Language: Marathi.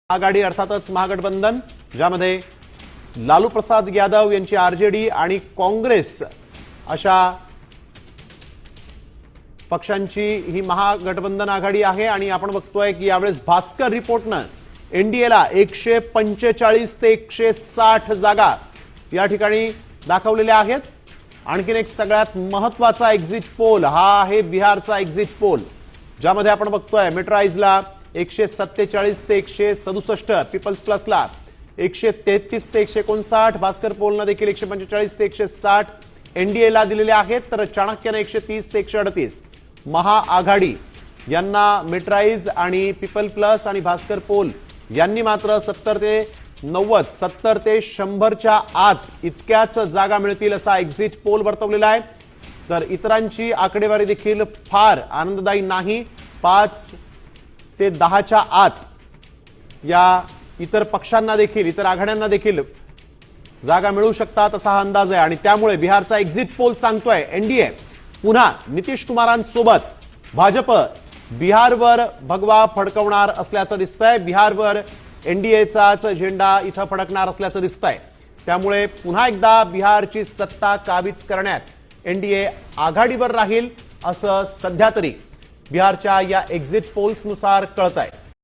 आघाडी अर्थातच महागठबंधन, ज्यामध्ये लालू प्रसाद यादव यांची आरजेडी आणि काँग्रेस अशा पक्षांची ही महागठबंधन आघाडी आहे। आणि आपण बघतोय की यावेळेस भास्कर रिपोर्टनं एनडीएला 145 ते 160 जागा या ठिकाणी दाखवलेल्या आहेत। आणखीन एक सगळ्यात महत्त्वाचा एक्झिट पोल हा आहे बिहारचा एक्झिट पोल, ज्यामध्ये आपण बघतोय मेट्राइजला 147 ते 167, पीपल्स प्लसला 133 ते 159, भास्कर पोलनं देखील 145 ते 160 एनडीएला दिलेले आहेत, तर चाणक्यने 130 ते 138 महाआघाडी यांना मेट्राइज आणि पीपल प्लस आणि भास्कर पोल यांनी मात्र 70 ते 90, 70 ते 100च्या आत इतक्याच जागा मिळतील असा एक्झिट पोल वर्तवलेला आहे। तर इतरांची आकडेवारी देखील फार आनंददायी नाही। 5 ते 10च्या आत या इतर पक्षांना देखील, इतर आघाड्यांना देखील जागा मिळू शकतात असा हा अंदाज आहे। आणि त्यामुळे बिहारचा एक्झिट पोल सांगतोय एनडीए पुन्हा नितीश कुमारांसोबत भाजप बिहारवर भगवा फडकवणार असल्याचं दिसतंय। बिहारवर एनडीएचाच झेंडा इथं फडकणार असल्याचं दिसतंय। त्यामुळे पुन्हा एकदा बिहारची सत्ता काबीज करण्यात एनडीए आघाडीवर राहील असं सध्या तरी बिहारच्या या एक्झिट पोल्सनुसार कळतंय।